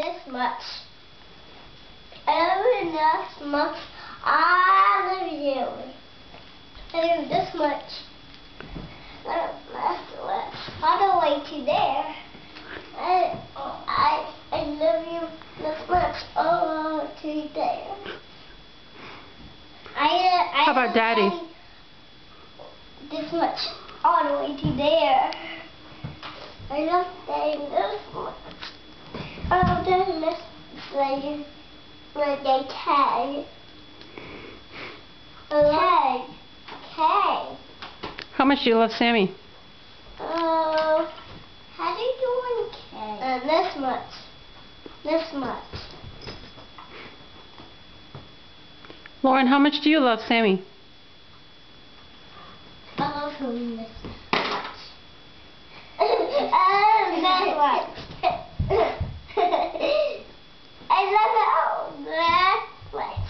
this much. I love you this much. I love you. I love you this much. All the way to there. I love you this much. All to there. How about Daddy? This much. All the way to there. I love Daddy this much. I love Daddy this much. Like a tag. Tag. Tag. How much do you love Sammy? How do you do in K? This much. This much. Lauren, how much do you love Sammy? I love him this much. This much. I love it all that much.